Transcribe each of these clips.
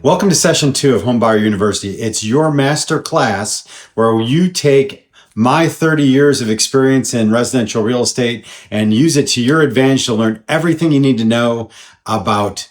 Welcome to session 2 of Homebuyer University. It's your master class where you take my 30 years of experience in residential real estate and use it to your advantage to learn everything you need to know about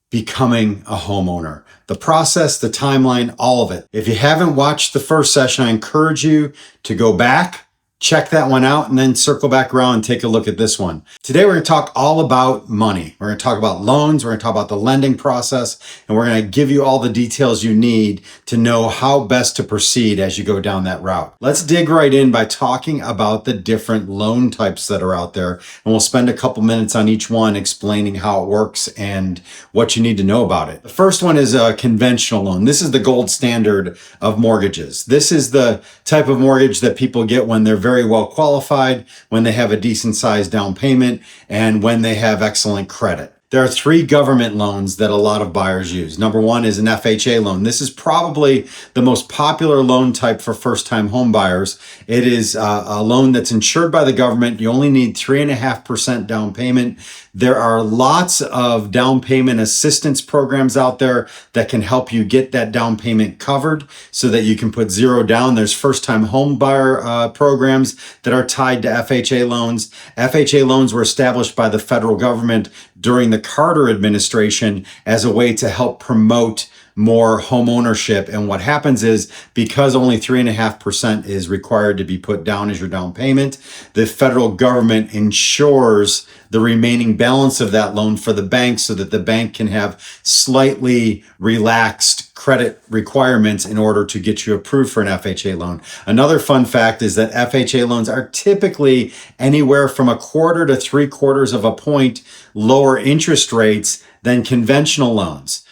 becoming a homeowner. The process, the timeline, all of it. If you haven't watched the first session, I encourage you to go back, check that one out, and then circle back around and take a look at this one. Today, we're going to talk all about money. We're going to talk about loans. We're going to talk about the lending process, and we're going to give you all the details you need to know how best to proceed as you go down that route. Let's dig right in by talking about the different loan types that are out there, and we'll spend a couple minutes on each one explaining how it works and what you need to know about it. The first one is a conventional loan. This is the gold standard of mortgages. This is the type of mortgage that people get when they're very well qualified, when they have a decent sized down payment, and when they have excellent credit. There are 3 government loans that a lot of buyers use. Number 1 is an FHA loan. This is probably the most popular loan type for first-time home buyers. It is a loan that's insured by the government. You only need 3.5% down payment. There are lots of down payment assistance programs out there that can help you get that down payment covered so that you can put 0 down. There's first-time home buyer programs that are tied to FHA loans. FHA loans were established by the federal government during the Carter administration as a way to help promote more home ownership. And what happens is, because only 3.5% is required to be put down as your down payment, the federal government insures the remaining balance of that loan for the bank so that the bank can have slightly relaxed credit requirements in order to get you approved for an FHA loan. Another fun fact is that FHA loans are typically anywhere from 1/4 to 3/4 of a point lower interest rates than conventional loans.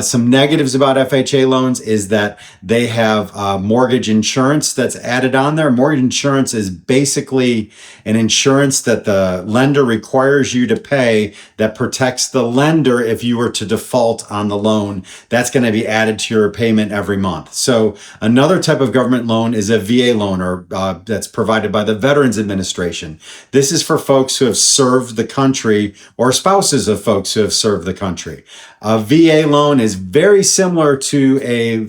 Some negatives about FHA loans is that they have mortgage insurance that's added on there. Mortgage insurance is basically an insurance that the lender requires you to pay that protects the lender if you were to default on the loan. That's going to be added to your payment every month. So another type of government loan is a VA loan, or that's provided by the Veterans Administration. This is for folks who have served the country or spouses of folks who have served the country. A VA loan is very similar to a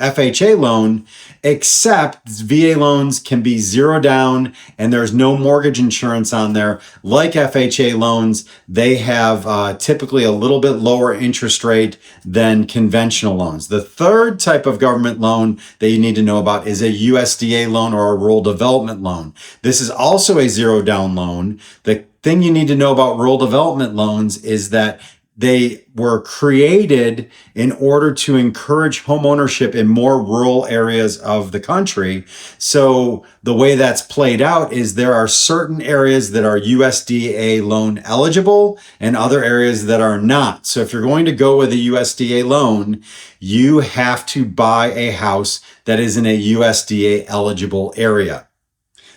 FHA loan, except VA loans can be 0 down and there's no mortgage insurance on there. Like FHA loans, they have typically a little bit lower interest rate than conventional loans. The third type of government loan that you need to know about is a USDA loan or a rural development loan. This is also a 0 down loan. The thing you need to know about rural development loans is that they were created in order to encourage home ownership in more rural areas of the country. So the way that's played out is there are certain areas that are USDA loan eligible and other areas that are not. So if you're going to go with a USDA loan, you have to buy a house that is in a USDA eligible area.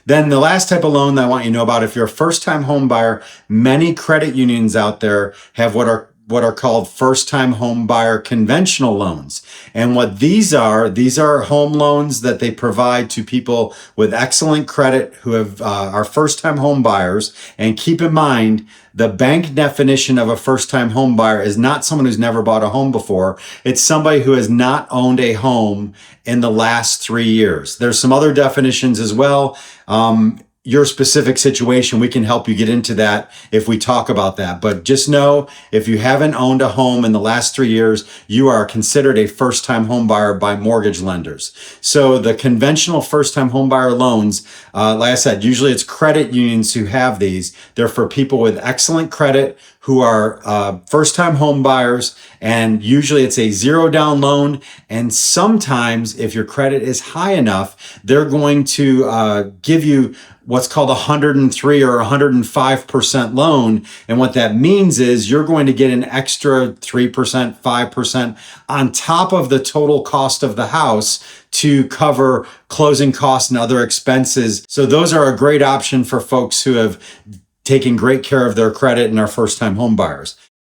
Then the last type of loan that I want you to know about, if you're a first-time home buyer, many credit unions out there have what are called first-time home buyer conventional loans. And what these are home loans that they provide to people with excellent credit who are first-time home buyers. And keep in mind, the bank definition of a first-time home buyer is not someone who's never bought a home before. It's somebody who has not owned a home in the last 3 years. There's some other definitions as well. Your specific situation, we can help you get into that if we talk about that. But just know, if you haven't owned a home in the last 3 years, you are considered a first-time home buyer by mortgage lenders. So the conventional first-time home buyer loans, like I said, usually it's credit unions who have these. They're for people with excellent credit who are first-time home buyers, and usually it's a 0 down loan. And sometimes, if your credit is high enough, they're going to give you what's called a 103 or 105% loan. And what that means is you're going to get an extra 3%, 5% on top of the total cost of the house to cover closing costs and other expenses. So those are a great option for folks who have taking great care of their credit and are first-time home buyers.